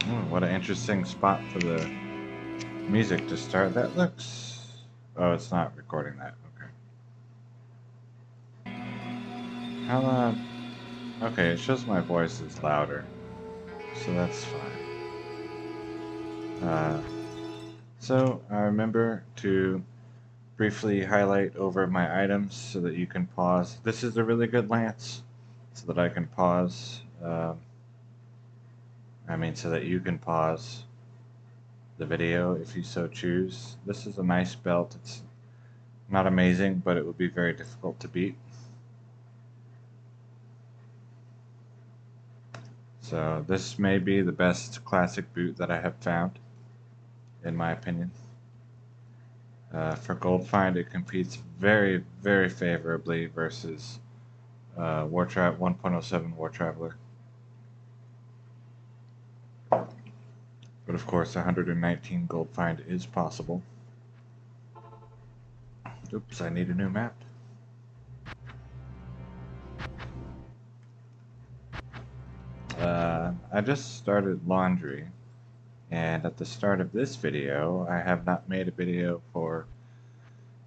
What an interesting spot for the music to start. That looks... Oh, it's not recording that. Okay. How loud? Okay, it shows my voice is louder, so that's fine. So I remember to briefly highlight over my items so that you can pause. This is a really good lance, so that I can pause. So that you can pause the video if you so choose. This is a nice belt. It's not amazing, but it would be very difficult to beat. So this may be the best classic boot that I have found, in my opinion. For Gold Find, it competes very, very favorably versus 1.07 War Traveler. But of course, 119 Gold Find is possible. Oops, I need a new map. I just started laundry, and at the start of this video, I have not made a video for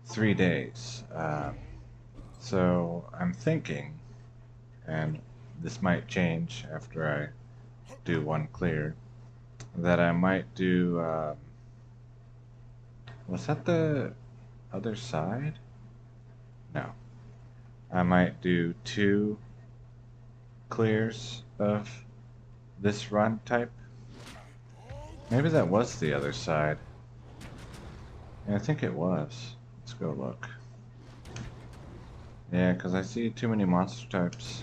3 days. So I'm thinking, and this might change after I do one clear, that I might do, was that the other side? No. I might do 2 clears of this run type. Maybe that was the other side. Yeah, I think it was. Let's go look. Yeah, because I see too many monster types.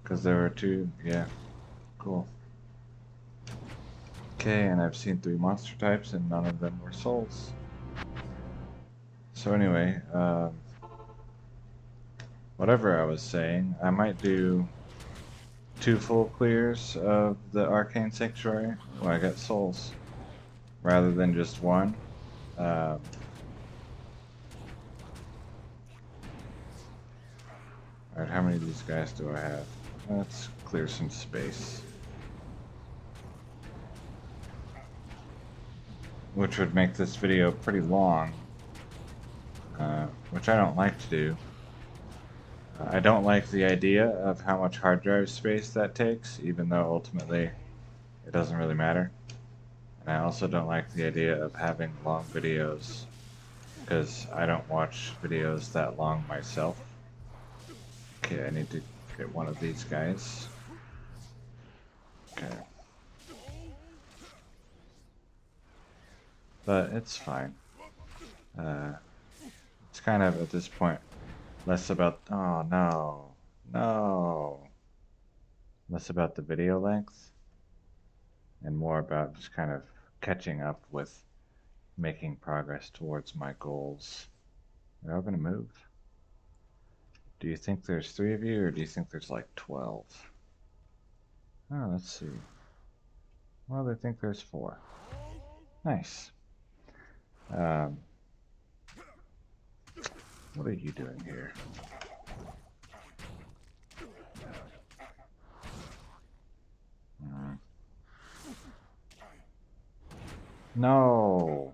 Because there were 2, yeah, cool. Okay, and I've seen 3 monster types and none of them were souls. So anyway, whatever I was saying, I might do 2 full clears of the Arcane Sanctuary when I get souls, rather than just 1. Alright, how many of these guys do I have? Let's clear some space. Which would make this video pretty long, which I don't like to do. I don't like the idea of how much hard drive space that takes, even though ultimately it doesn't really matter. And I also don't like the idea of having long videos, because I don't watch videos that long myself. Okay, I need to get one of these guys. Okay. But it's fine. It's kind of, at this point, less about... Oh, no. No. Less about the video length, and more about just kind of catching up with making progress towards my goals. They're all gonna move. Do you think there's 3 of you, or do you think there's like 12? Oh, let's see. Well, they think there's 4. Nice. Um, what are you doing here? No.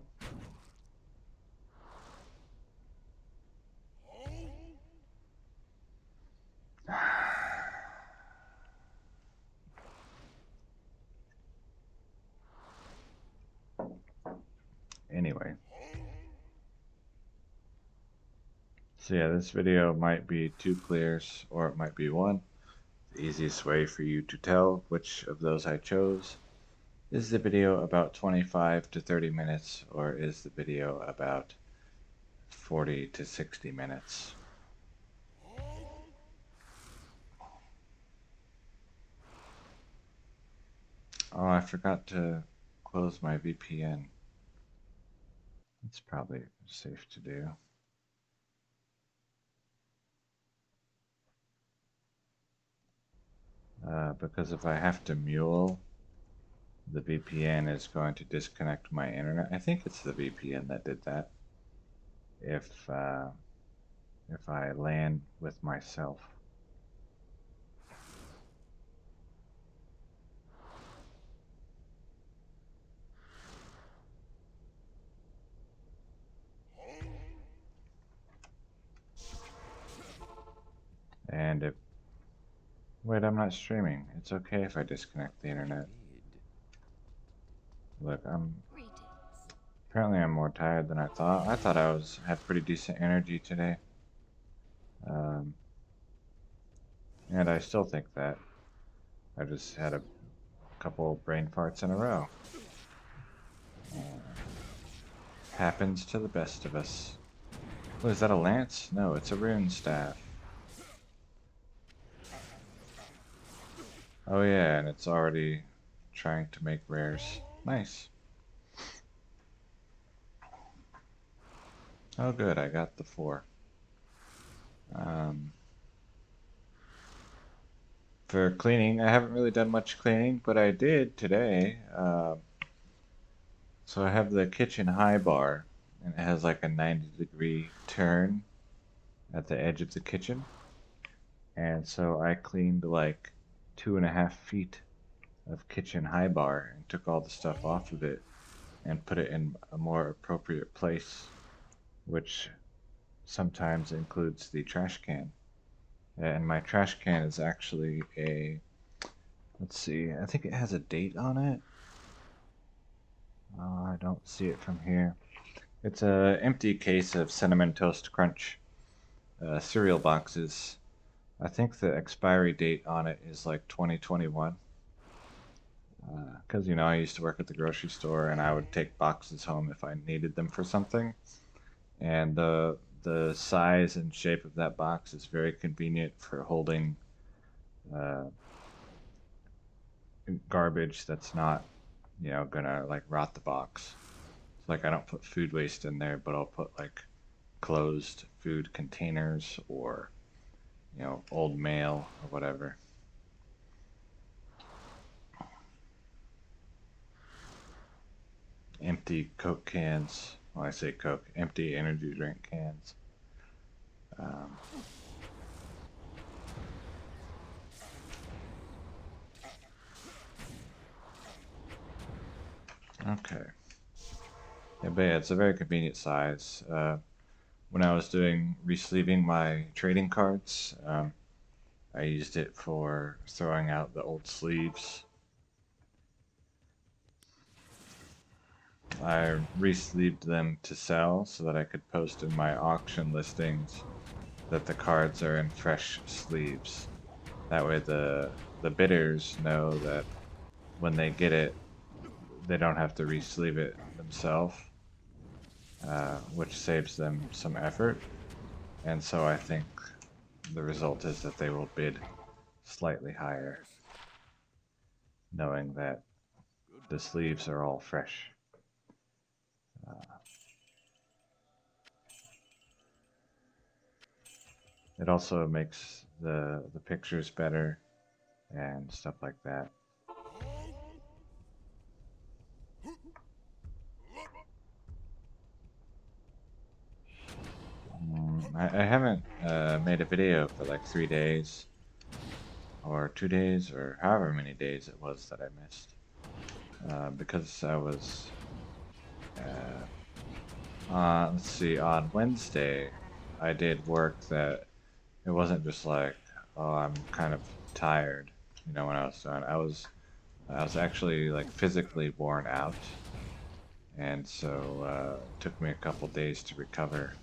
Anyway. So yeah, this video might be 2 clears, or it might be 1. The easiest way for you to tell which of those I chose: is the video about 25 to 30 minutes, or is the video about 40 to 60 minutes? Oh, I forgot to close my VPN. It's probably safe to do. Because if I have to mule, the VPN is going to disconnect my internet. I think it's the VPN that did that. If I land with myself. Wait, I'm not streaming. It's okay if I disconnect the internet. Look, apparently I'm more tired than I thought. I thought I had pretty decent energy today. Um, and I still think that. I just had a couple brain farts in a row. Happens to the best of us. What, is that a lance? No, it's a rune staff. Oh yeah, and it's already trying to make rares. Nice. Oh good, I got the 4. For cleaning, I haven't really done much cleaning, but I did today. So I have the kitchen high bar, and it has like a 90-degree turn at the edge of the kitchen. And so I cleaned like 2.5 feet of kitchen high bar and took all the stuff off of it and put it in a more appropriate place, which sometimes includes the trash can. And my trash can is actually let's see, I think it has a date on it. I don't see it from here. It's an empty case of Cinnamon Toast Crunch cereal boxes. I think the expiry date on it is like 2021. Because, I used to work at the grocery store and I would take boxes home if I needed them for something. And the size and shape of that box is very convenient for holding uh, garbage that's not, gonna like rot the box. So, like I don't put food waste in there, but I'll put like closed food containers or, old mail or whatever. Empty Coke cans. Well, I say Coke, empty energy drink cans. Um, okay. Yeah, but yeah, it's a very convenient size. When I was doing resleeving my trading cards, I used it for throwing out the old sleeves. I resleeved them to sell so that I could post in my auction listings that the cards are in fresh sleeves. That way the bidders know that when they get it, they don't have to re-sleeve it themselves, which saves them some effort. And so I think the result is that they will bid slightly higher, knowing that the sleeves are all fresh. It also makes the pictures better and stuff like that. I haven't made a video for like 3 days or 2 days or however many days it was that I missed because I was let's see, on Wednesday I did work that it wasn't just like, oh, I'm kind of tired, when I was done. I was actually like physically worn out, and so it took me a couple days to recover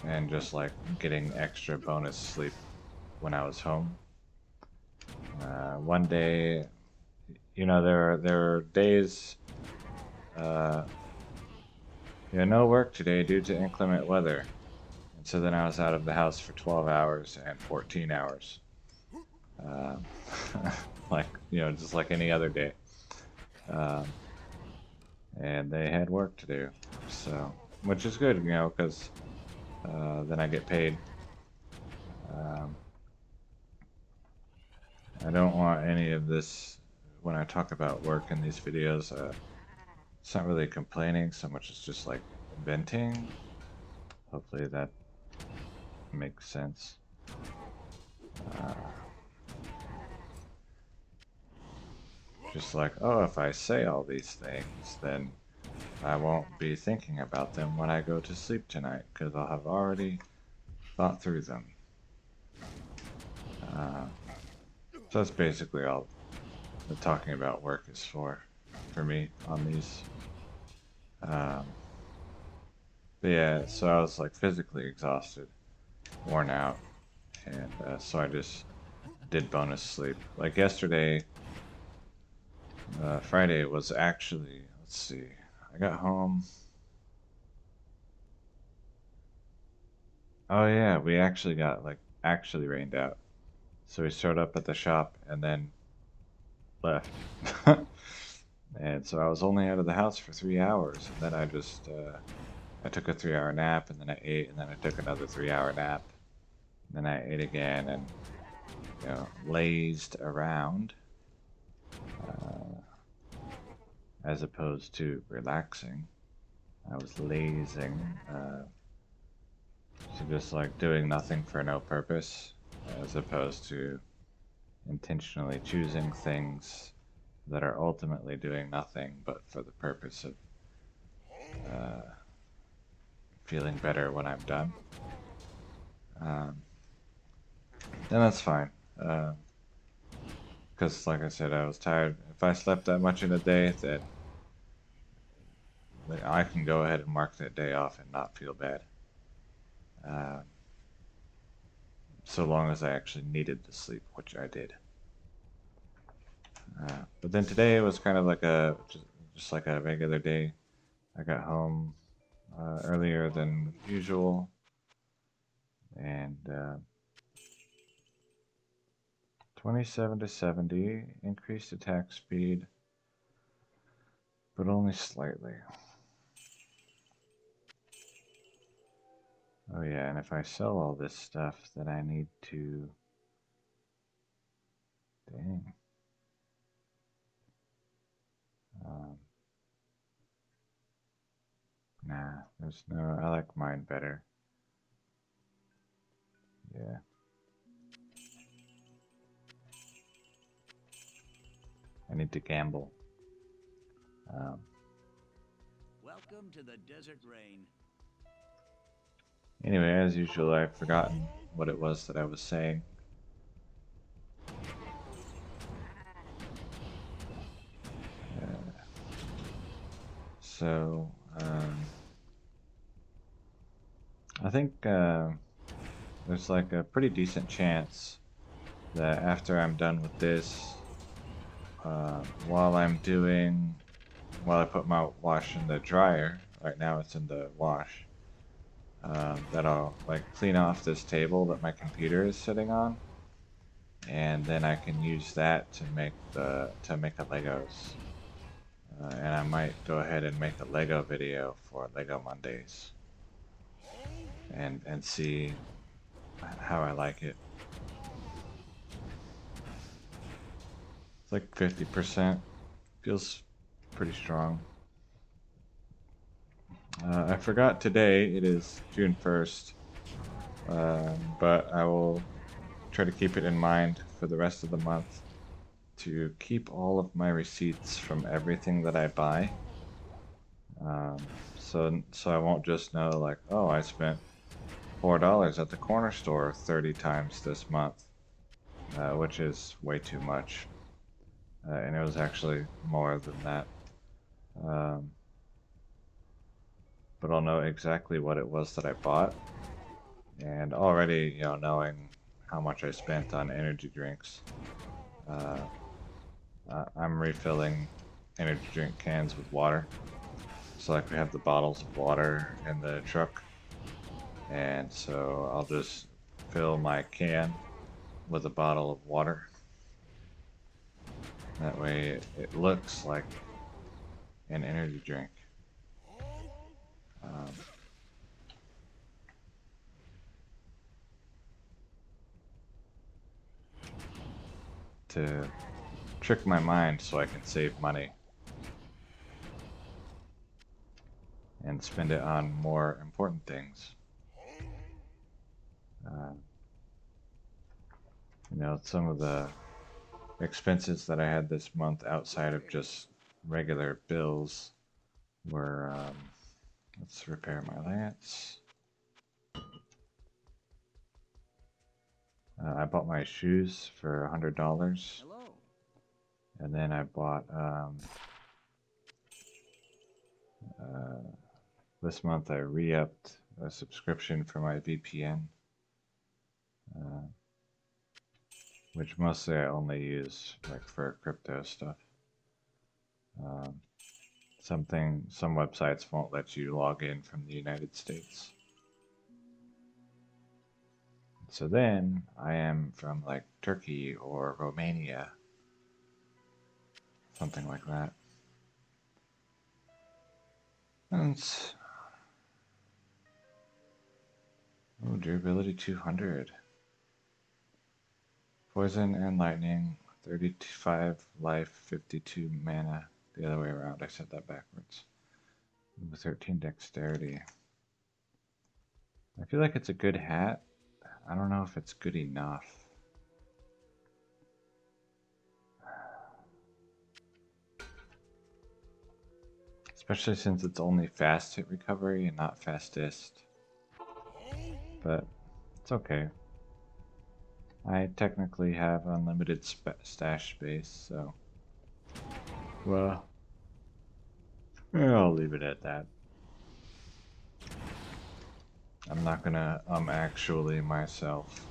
and just like getting extra bonus sleep when I was home. One day, there are days, no work today due to inclement weather. And so then I was out of the house for 12 hours and 14 hours. Like, just like any other day. And they had work to do. So, which is good, because then I get paid. I don't want any of this when I talk about work in these videos. It's not really complaining so much as just like venting. Hopefully that makes sense. Just like, oh, if I say all these things, then I won't be thinking about them when I go to sleep tonight, because I'll have already thought through them. So that's basically all the talking about work is for me on these. Um, but yeah, so I was like physically exhausted, worn out, and so I just did bonus sleep. Like yesterday, Friday was actually, let's see, I got home. Oh yeah, we actually got like actually rained out. So we showed up at the shop and then left. And so I was only out of the house for 3 hours, and then I took a 3 hour nap, and then I ate, and then I took another 3 hour nap, and then I ate again, and lazed around, uh, as opposed to relaxing. I was lazing, so just like doing nothing for no purpose, as opposed to intentionally choosing things that are ultimately doing nothing but for the purpose of uh, feeling better when I'm done. Um, and that's fine. Because, like I said, I was tired. If I slept that much in a day, then I can go ahead and mark that day off and not feel bad. Uh, so long as I actually needed the sleep, which I did. But then today was kind of like just like a regular day. I got home earlier than usual, and 27 to 70, increased attack speed, but only slightly. Oh yeah, and if I sell all this stuff, then I need to... Dang. Um, nah, there's no... I like mine better. Yeah. I need to gamble. Um, Welcome to the Desert Rain. anyway, as usual, I've forgotten what it was that I was saying. Uh, so, I think there's like a pretty decent chance that after I'm done with this, while while I put my wash in the dryer, right now it's in the wash, that I'll like clean off this table that my computer is sitting on, and then I can use that to make the Legos. And I might go ahead and make a Lego video for Lego Mondays, and see how I like it. It's like 50%. Feels pretty strong. I forgot today, it is June 1st, but I will try to keep it in mind for the rest of the month to keep all of my receipts from everything that I buy. Um, so I won't just know like, oh, I spent $4 at the corner store 30 times this month, which is way too much. And it was actually more than that. Um, but I'll know exactly what it was that I bought. And already, knowing how much I spent on energy drinks, uh, I'm refilling energy drink cans with water. So like we have the bottles of water in the truck, and so I'll just fill my can with a bottle of water. That way it looks like an energy drink. Um, to trick my mind so I can save money and spend it on more important things. Uh, some of the expenses that I had this month outside of just regular bills were, let's repair my lance. I bought my shoes for $100, Hello. and then I bought this month I re-upped a subscription for my VPN, uh, which mostly I only use like for crypto stuff. Um, some websites won't let you log in from the United States. So then I am from like Turkey or Romania, something like that. And oh, durability 200. Poison and lightning, 35 life, 52 mana. The other way around, I said that backwards. 13 dexterity. I feel like it's a good hat. I don't know if it's good enough. Especially since it's only fast hit recovery and not fastest. But it's okay. I technically have unlimited stash space, so... Well... I'll leave it at that. I'm not gonna actually myself.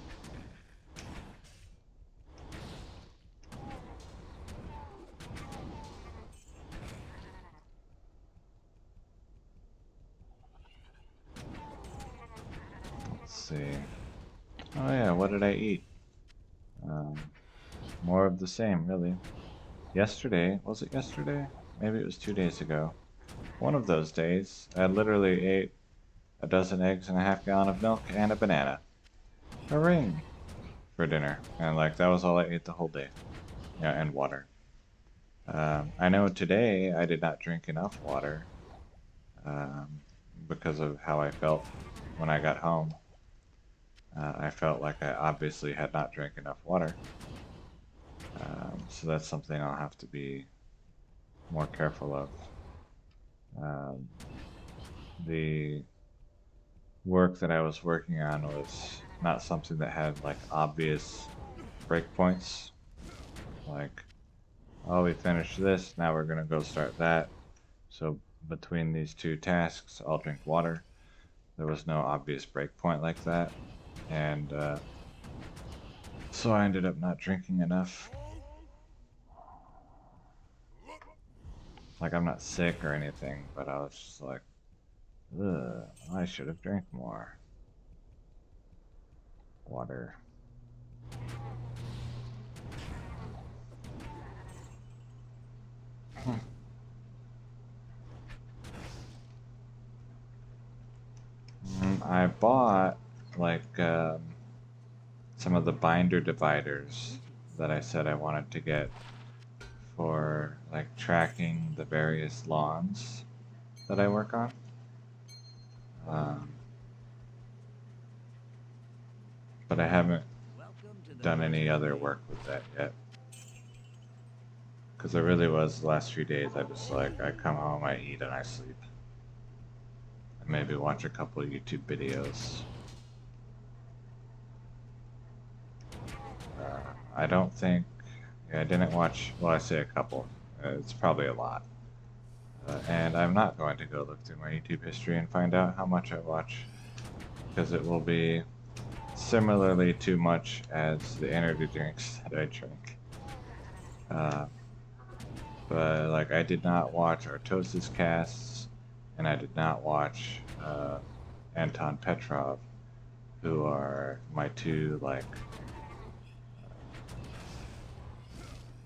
Let's see. Oh yeah, what did I eat? More of the same, really. Yesterday, was it yesterday? Maybe it was 2 days ago. One of those days, I literally ate a dozen eggs and a half gallon of milk and a banana. A ring for dinner. And like, that was all I ate the whole day. Yeah, and water. I know today I did not drink enough water because of how I felt when I got home. I felt like I obviously had not drank enough water. So that's something I'll have to be more careful of. The work that I was working on was not something that had like obvious breakpoints. Like, oh, we finished this, now we're gonna go start that. So between these two tasks, I'll drink water. There was no obvious breakpoint like that, and so I ended up not drinking enough. Like, I'm not sick or anything, but I was just like, ugh, I should have drank more water. I bought like some of the binder dividers that I said I wanted to get for like tracking the various lawns that I work on. But I haven't done any other work with that yet. Because it really was the last few days, I just like, I come home, I eat, and I sleep. And maybe watch a couple of YouTube videos. I don't think, yeah, I didn't watch, well, I say a couple. It's probably a lot. And I'm not going to go look through my YouTube history and find out how much I watch. Because it will be similarly too much as the energy drinks that I drink. But like, I did not watch Artosis casts, and I did not watch Anton Petrov, who are my two like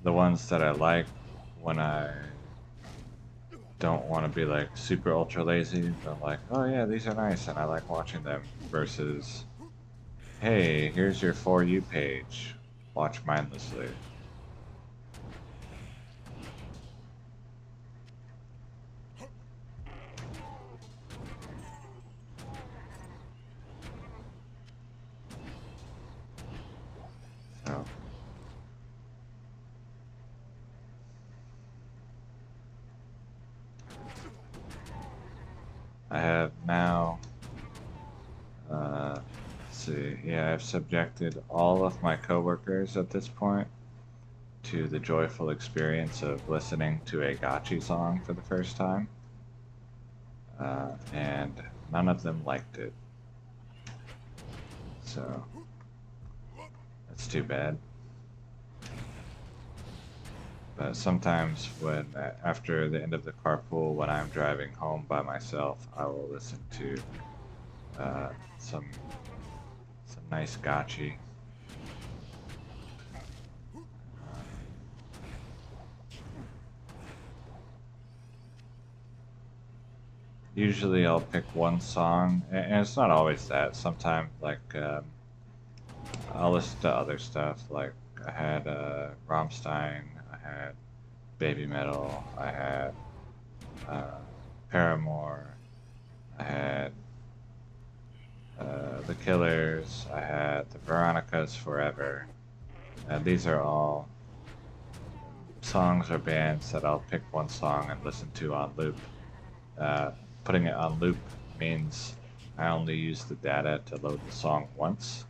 the ones that I like when I don't want to be like super ultra lazy, but like, oh yeah, these are nice and I like watching them, versus, hey, here's your For You page, watch mindlessly. So I have now see. Yeah, I've subjected all of my coworkers at this point to the joyful experience of listening to a Gotchi song for the first time, and none of them liked it. So that's too bad. But sometimes after the end of the carpool, when I'm driving home by myself, I will listen to uh, some nice Gotchi. Usually I'll pick one song, and it's not always that. Sometimes, I'll listen to other stuff. Like, I had Rammstein, I had Baby Metal, I had uh, Paramore, I had The Killers, I had the Veronicas Forever. These are all songs or bands that I'll pick one song and listen to on loop. Uh, Putting it on loop means I only use the data to load the song once,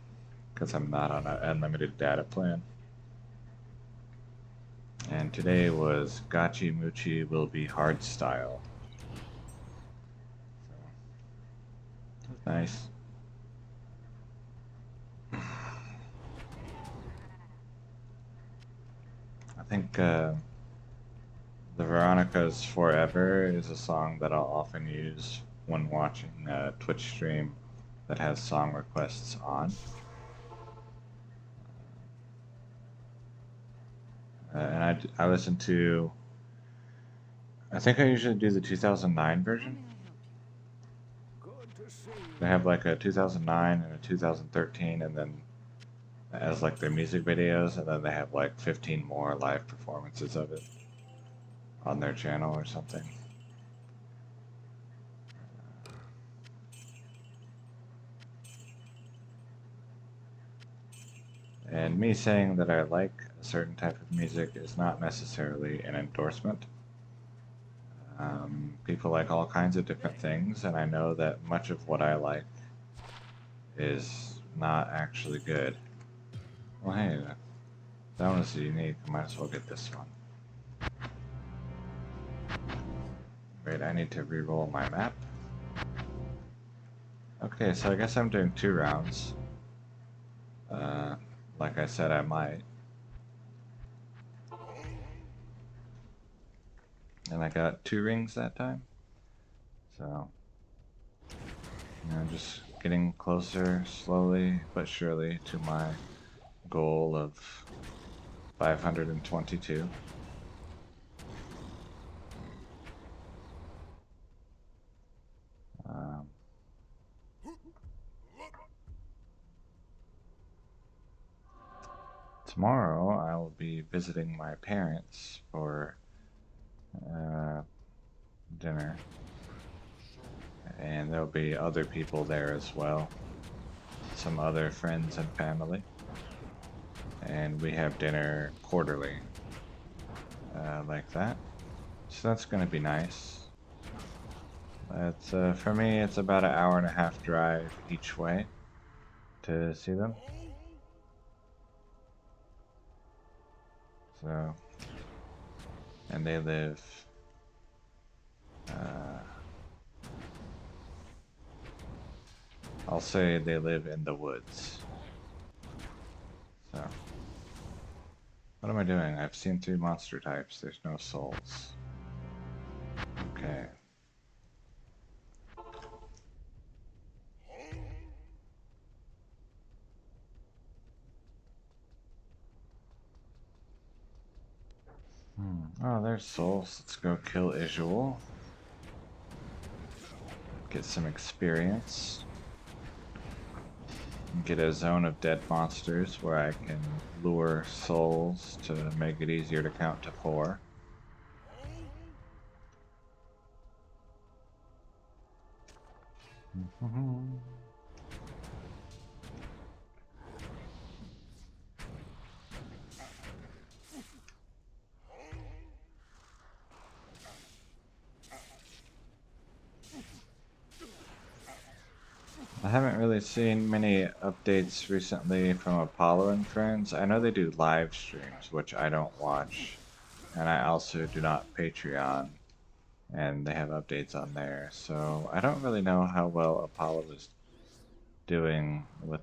because I'm not on an unlimited data plan. And today was Gachi Muchi Will Be Hardstyle. So, that's nice. I think the Veronica's Forever is a song that I'll often use when watching a Twitch stream that has song requests on. And I listen to, I think I usually do the 2009 version. They have like a 2009 and a 2013, and then as like their music videos, and then they have like 15 more live performances of it on their channel or something. And me saying that I like a certain type of music is not necessarily an endorsement. People like all kinds of different things, and I know that much of what I like is not actually good. Well, hey, that one is unique. I might as well get this one. Wait, I need to re-roll my map. Okay, so I guess I'm doing 2 rounds. Like I said, I might. And I got 2 rings that time. So, just getting closer slowly but surely to my goal of 522. Tomorrow I will be visiting my parents for dinner, and there'll be other people there as well, some other friends and family, and we have dinner quarterly, like that, so that's going to be nice. It's for me, it's about an hour and a half drive each way to see them. So, and they live I'll say they live in the woods. So, what am I doing? I've seen 3 monster types. There's no souls. Okay. Oh, there's souls. Let's go kill Isuel. Get some experience. Get a zone of dead monsters where I can lure souls to make it easier to count to 4. I haven't really seen many updates recently from Apollo and Friends. I know they do live streams, which I don't watch, and I also do not Patreon, and they have updates on there. So I don't really know how well Apollo is doing with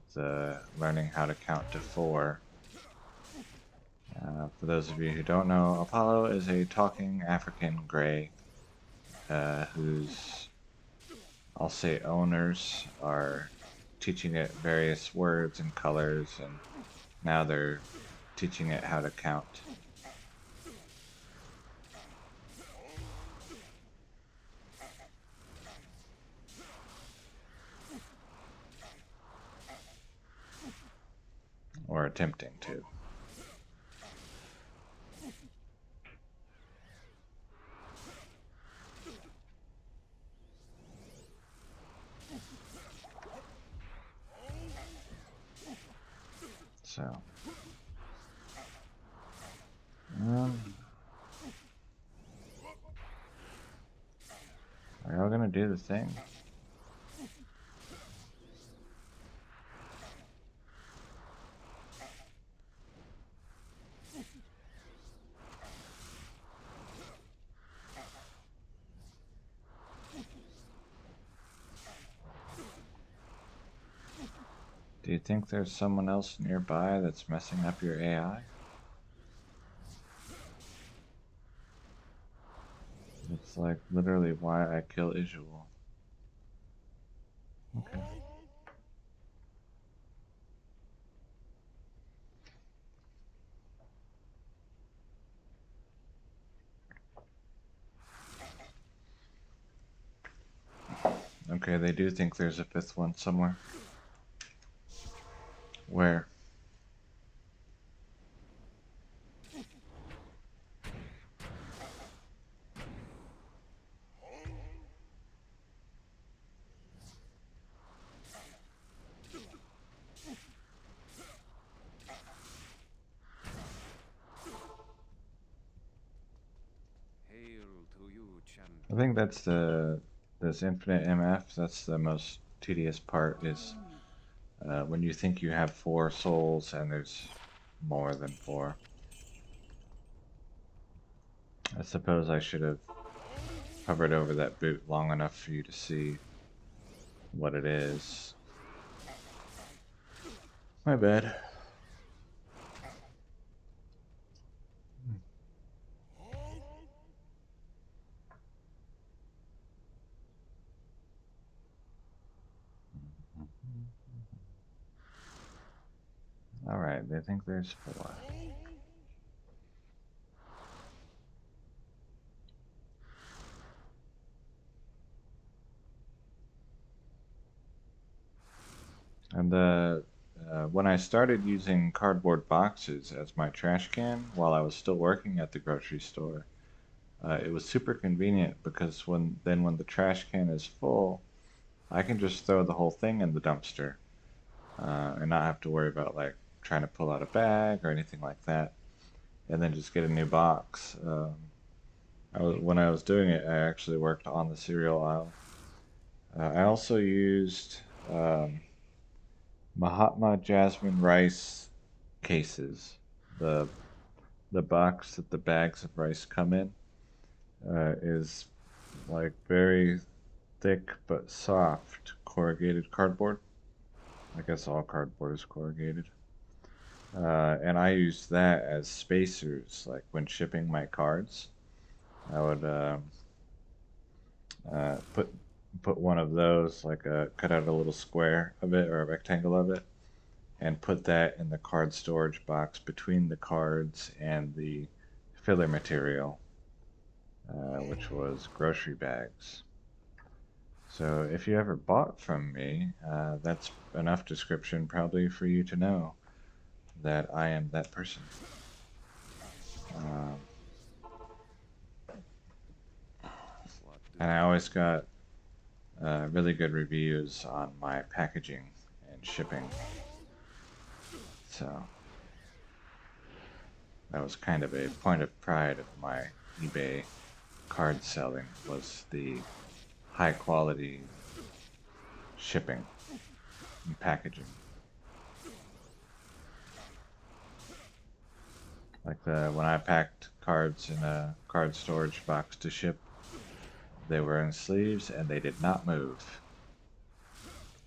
learning how to count to 4. For those of you who don't know, Apollo is a talking African gray whose, I'll say, owners are teaching it various words and colors, and now they're teaching it how to count. Or attempting to. So, are y'all gonna do the thing? Do you think there's someone else nearby that's messing up your AI? It's like literally why I kill Isual. Okay. Okay, they do think there's a 5th one somewhere. Where? I think that's this infinite MF. That's the most tedious part. Is when you think you have 4 souls and there's more than 4. I suppose I should have hovered over that boot long enough for you to see what it is. My bad. Alright, they think there's 4. And when I started using cardboard boxes as my trash can while I was still working at the grocery store, it was super convenient because when the trash can is full, I can just throw the whole thing in the dumpster and not have to worry about like trying to pull out a bag or anything like that, and then just get a new box. When I was doing it, I actually worked on the cereal aisle. I also used Mahatma Jasmine rice cases. The the box that the bags of rice come in is like very thick but soft corrugated cardboard. I guess all cardboard is corrugated. And I used that as spacers, like when shipping my cards. I would put one of those, like cut out a little square of it or a rectangle of it, and put that in the card storage box between the cards and the filler material, which was grocery bags. So if you ever bought from me, that's enough description probably for you to know that I am that person. Um, and I always got really good reviews on my packaging and shipping. So that was kind of a point of pride of my eBay card selling, was the high quality shipping. and packaging. Like when I packed cards in a card storage box to ship, they were in sleeves and they did not move.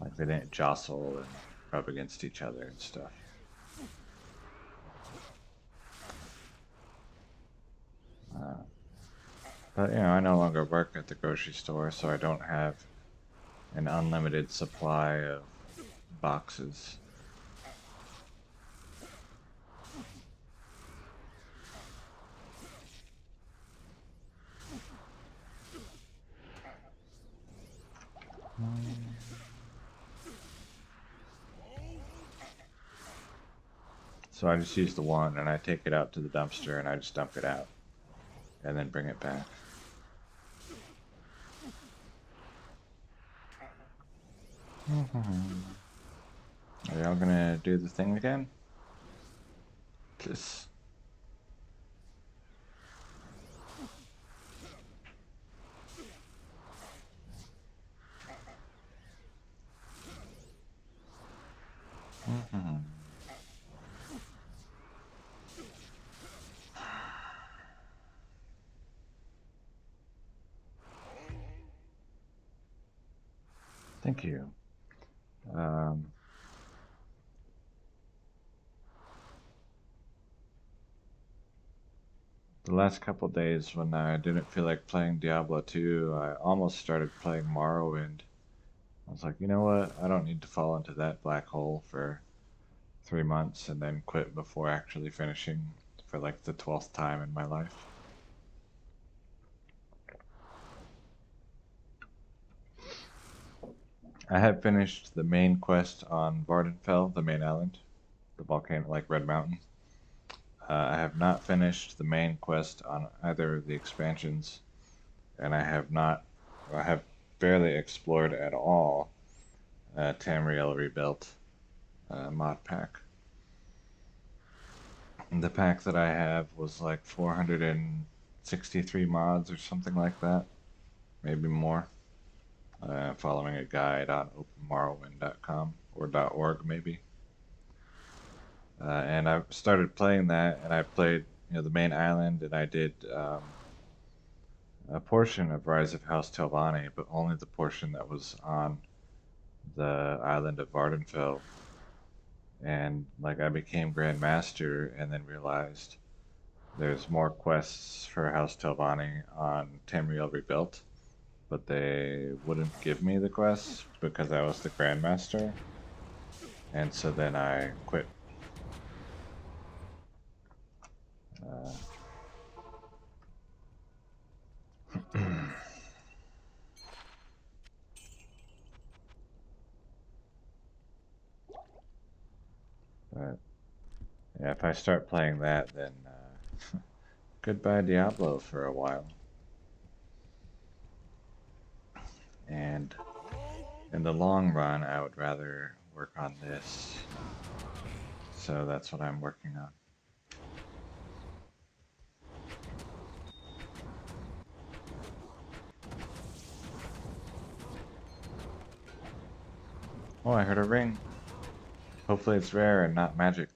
Like they didn't jostle and rub against each other and stuff. But you know, I no longer work at the grocery store, so I don't have an unlimited supply of boxes. So I just use the one and I take it out to the dumpster and I just dump it out and then bring it back. Are y'all gonna do the thing again? Just... Thank you. The last couple days when I didn't feel like playing Diablo 2, I almost started playing Morrowind. I was like, you know what? I don't need to fall into that black hole for 3 months and then quit before actually finishing for like the 12th time in my life. I have finished the main quest on Vardenfell, the main island, the volcano, like Red Mountain. I have not finished the main quest on either of the expansions, and I have barely explored at all Tamriel Rebuilt mod pack. And the pack that I have was like 463 mods or something like that, maybe more. Following a guide on openmorrowind.com or .org maybe. And I started playing that, and I played, you know, the main island, and I did a portion of Rise of House Telvanni, but only the portion that was on the island of Vardenfell. And like I became Grand Master, and then realized there's more quests for House Telvanni on Tamriel Rebuilt, but they wouldn't give me the quests because I was the Grandmaster, and so then I quit. But yeah, if I start playing that, then goodbye Diablo for a while. And in the long run, I would rather work on this. So that's what I'm working on. Oh, I heard a ring. Hopefully it's rare and not magic.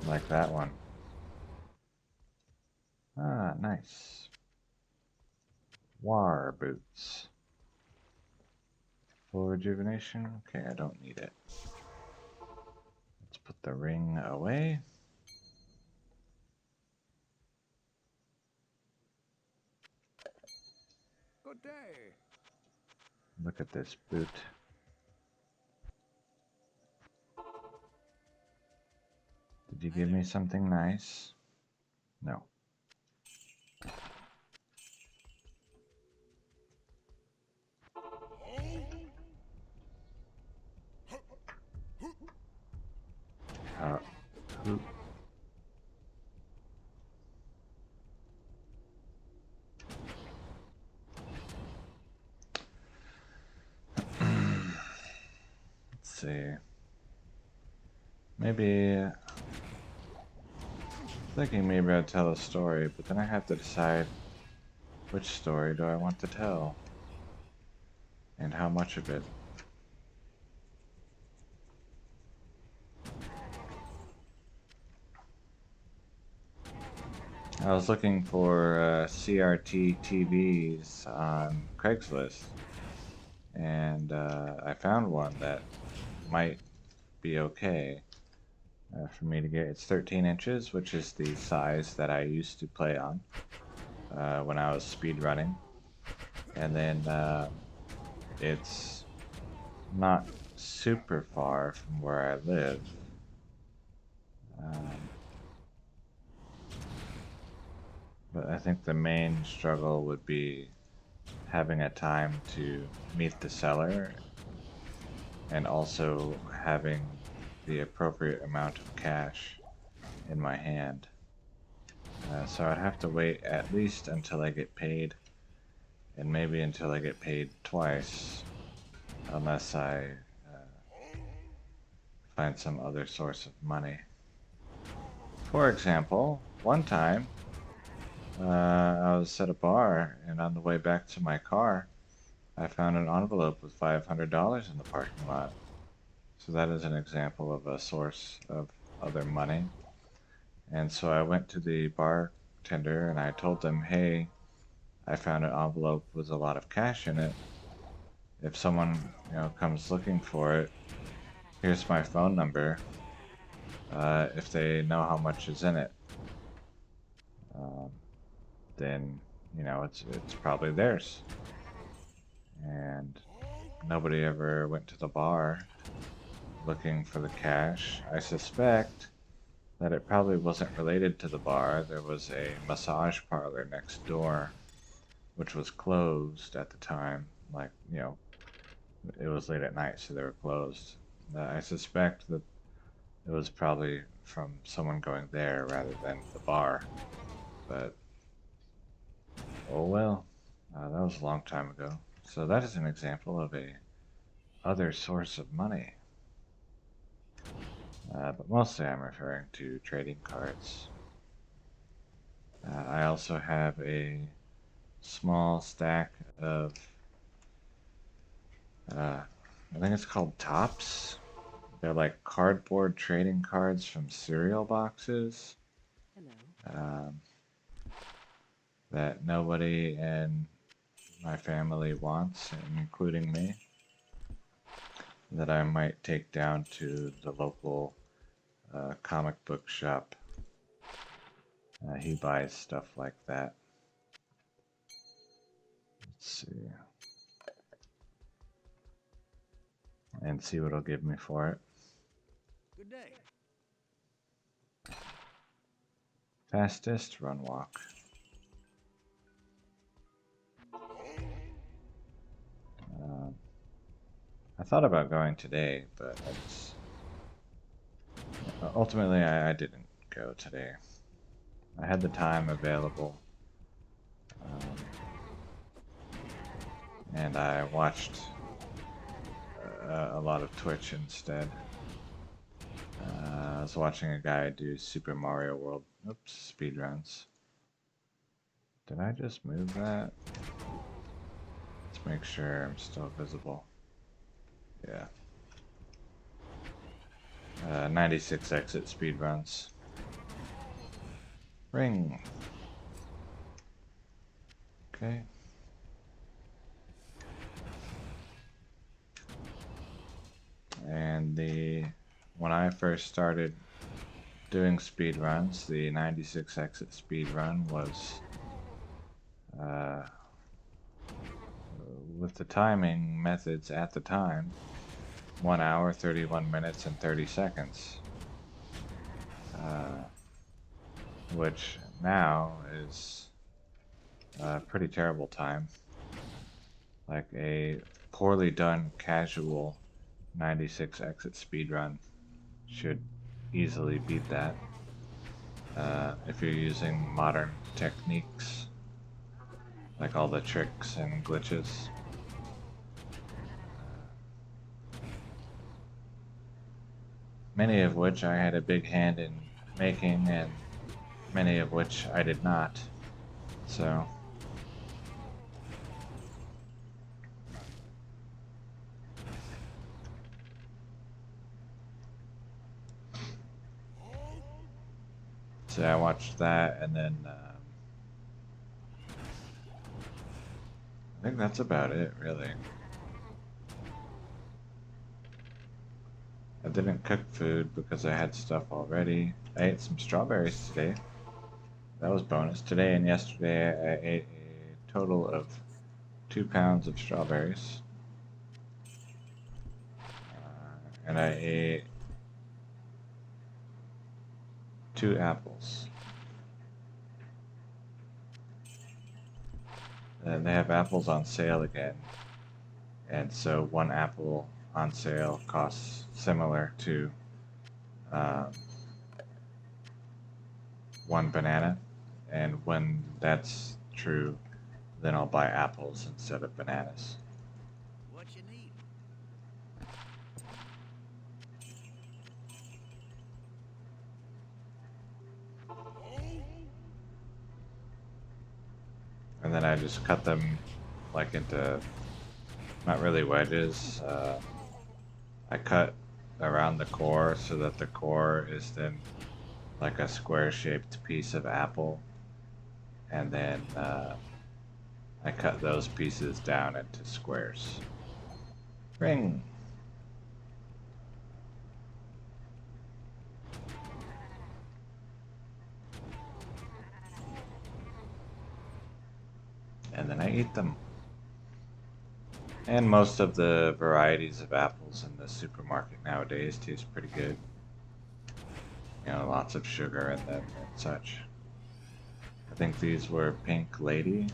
Like that one. Ah, nice. War boots. Full rejuvenation? Okay, I don't need it. Let's put the ring away. Good day. Look at this boot. Did you give me something nice? No. Who? Let's see. Maybe... Thinking maybe I'd tell a story, but then I have to decide which story do I want to tell. And how much of it? I was looking for CRT TVs on Craigslist, and I found one that might be okay for me to get. It's 13 inches, which is the size that I used to play on when I was speed running. And then it's not super far from where I live. Um, but I think the main struggle would be having a time to meet the seller and also having the appropriate amount of cash in my hand. So I'd have to wait at least until I get paid, and maybe until I get paid twice, unless I find some other source of money. For example, one time I was at a bar, and on the way back to my car, I found an envelope with $500 in the parking lot. So that is an example of a source of other money. And so I went to the bartender and I told them, hey, I found an envelope with a lot of cash in it. If someone, comes looking for it, here's my phone number. If they know how much is in it, um, then it's probably theirs. And nobody ever went to the bar looking for the cash. I suspect that it probably wasn't related to the bar. There was a massage parlor next door, which was closed at the time. Like, it was late at night, so they were closed. I suspect that it was probably from someone going there rather than the bar. But, oh well. That was a long time ago. So that is an example of a other source of money. But mostly I'm referring to trading cards. I also have a small stack of, I think it's called Tops. They're like cardboard trading cards from cereal boxes. Hello. That nobody in my family wants, including me. That I might take down to the local comic book shop. He buys stuff like that. Let's see. And see what he'll give me for it. Good day. Fastest run walk. I thought about going today, but ultimately I didn't go today. I had the time available, and I watched a lot of Twitch instead. I was watching a guy do Super Mario World, speedruns. Did I just move that? Let's make sure I'm still visible. Yeah. 96 exit speedruns. Ring. Okay. And when I first started doing speedruns, the 96 exit speedrun was with the timing methods at the time, 1 hour, 31 minutes, and 30 seconds. Which now is a pretty terrible time. Like a poorly done casual 96 exit speedrun should easily beat that. If you're using modern techniques, like all the tricks and glitches. Many of which I had a big hand in making, and many of which I did not. So So I watched that, and then I think that's about it, really. I didn't cook food because I had stuff already. I ate some strawberries today. That was bonus. Today and yesterday I ate a total of 2 pounds of strawberries. And I ate 2 apples. And they have apples on sale again. And so 1 apple on sale costs similar to 1 banana. And when that's true, then I'll buy apples instead of bananas. What you need? And then I just cut them like into, not really wedges. I cut around the core so that the core is then like a square shaped piece of apple. And then I cut those pieces down into squares. Ring! And then I eat them. And most of the varieties of apples in the supermarket nowadays taste pretty good. You know, lots of sugar in them and such. I think these were Pink Lady.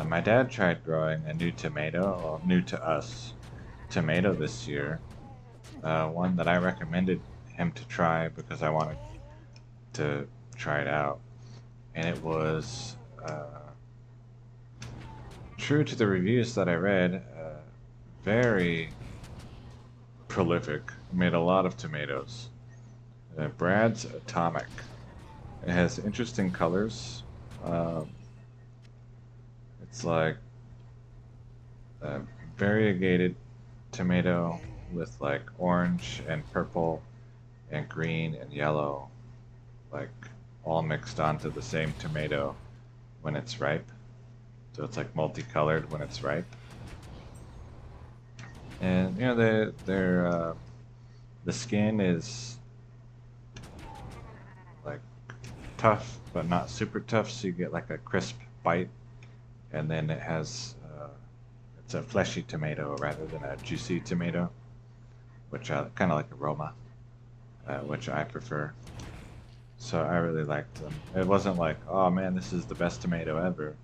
My dad tried growing a new tomato, well, new to us, tomato this year. One that I recommended him to try because I wanted to try it out. And it was true to the reviews that I read, very prolific. Made a lot of tomatoes. Brad's Atomic. It has interesting colors. It's like a variegated tomato with like orange and purple and green and yellow, like all mixed onto the same tomato when it's ripe. So it's like multicolored when it's ripe. And you know the skin is like tough but not super tough, so you get like a crisp bite. And then it has it's a fleshy tomato rather than a juicy tomato, which I kind of like aroma, which I prefer. So I really liked them. It wasn't like, oh man, this is the best tomato ever,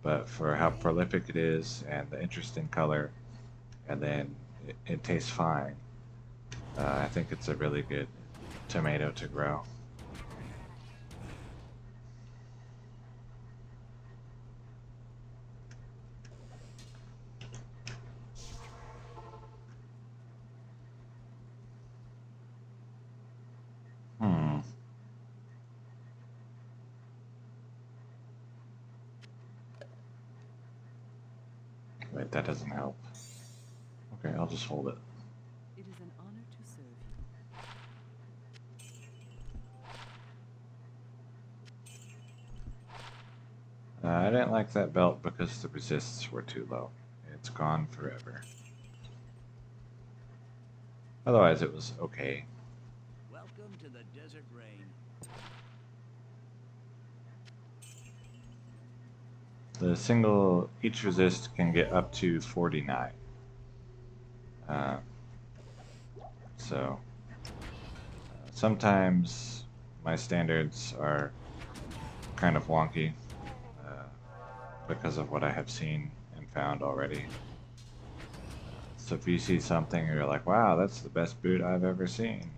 but for how prolific it is and the interesting color, and then it tastes fine. I think it's a really good tomato to grow. Hmm. Wait, that doesn't help. Okay, I'll just hold it. It is an honor to serve you. I didn't like that belt because the resists were too low. It's gone forever. Otherwise, it was okay. Welcome to the Desert Rain. Each resist can get up to 49. So sometimes my standards are kind of wonky because of what I have seen and found already. So if you see something, you're like, wow, that's the best boot I've ever seen.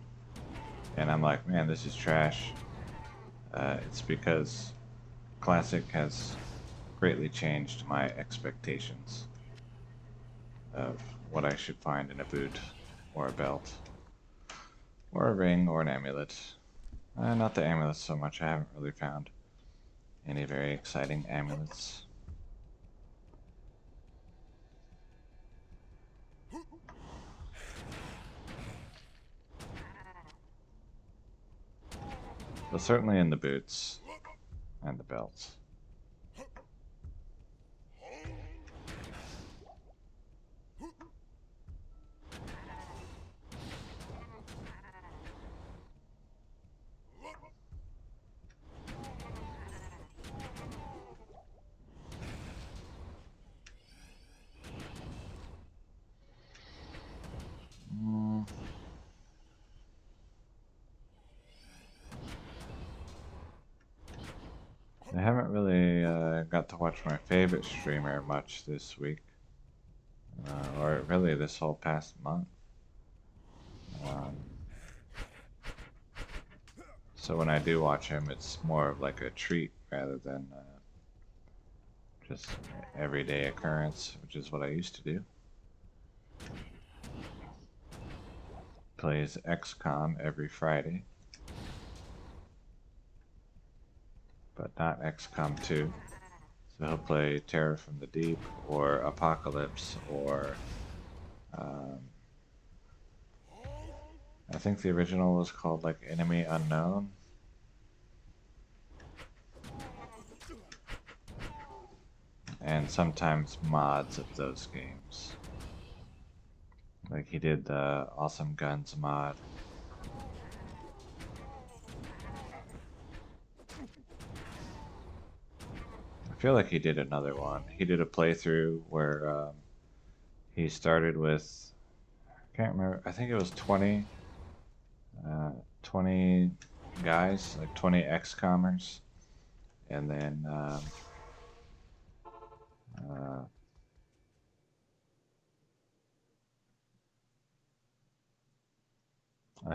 And I'm like, man, this is trash. It's because Classic has greatly changed my expectations of what I should find in a boot or a belt or a ring or an amulet. Not the amulets so much. I haven't really found any very exciting amulets. But certainly in the boots and the belts. Mm. I haven't really got to watch my favorite streamer much this week, or really this whole past month. So when I do watch him, it's more of like a treat rather than just everyday occurrence, which is what I used to do. Plays XCOM every Friday, but not XCOM 2. So he'll play Terror from the Deep or Apocalypse or I think the original was called like Enemy Unknown. And sometimes mods of those games. Like he did the Awesome Guns mod. I feel like he did another one. He did a playthrough where he started with, I can't remember, I think it was 20 guys, like 20 XCOMers. And then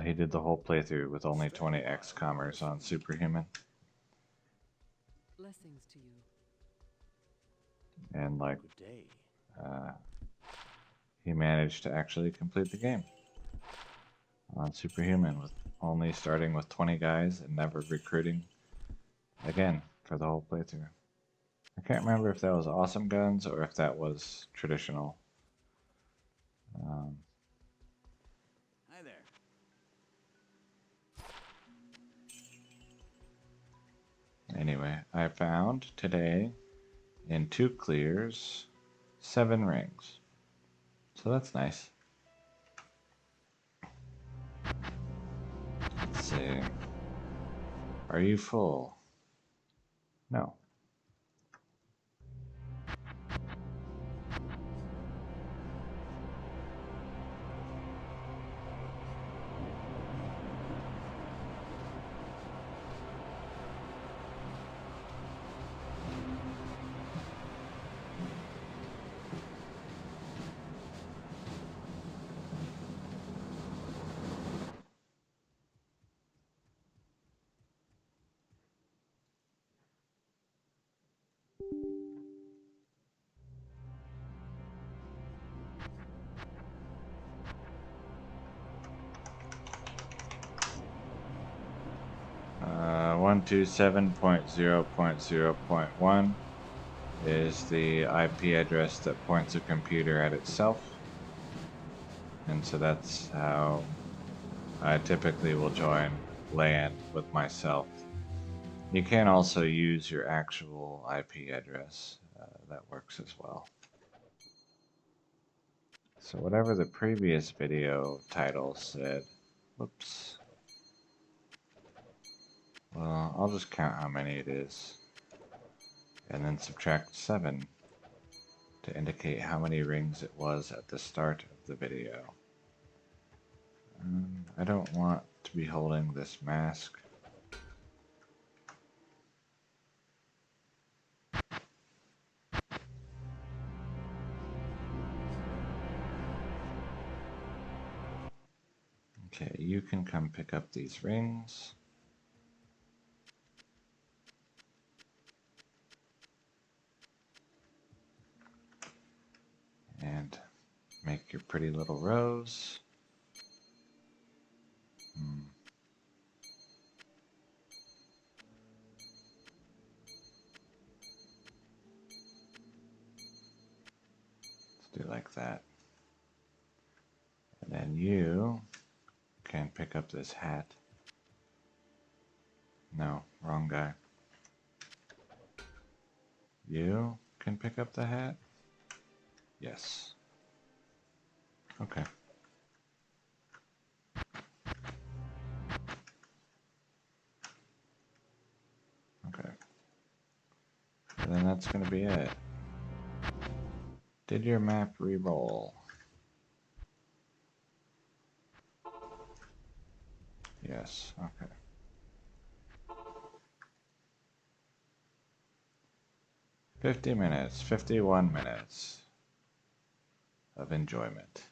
he did the whole playthrough with only 20 XCOMers on Superhuman. Blessings to you. And like, Good day. he managed to actually complete the game on Superhuman with only starting with 20 guys and never recruiting again for the whole playthrough. I can't remember if that was Awesome Guns or if that was traditional. Hi there. Anyway, I found today in 2 clears 7 rings. So that's nice. Let's see. Are you full? No. Uh, 127.0.0.1 is the IP address that points a computer at itself. And so that's how I typically will join LAN with myself. You can also use your actual IP address. That works as well. So whatever the previous video title said, whoops. Well, I'll just count how many it is. And then subtract 7 to indicate how many rings it was at the start of the video. I don't want to be holding this mask. Okay, you can come pick up these rings. And make your pretty little rows. Let's do like that. And then you can pick up this hat. No, wrong guy. You can pick up the hat? Yes. Okay. Okay. Then that's gonna be it. Did your map re-roll? Yes, okay. 50 minutes, 51 minutes of enjoyment.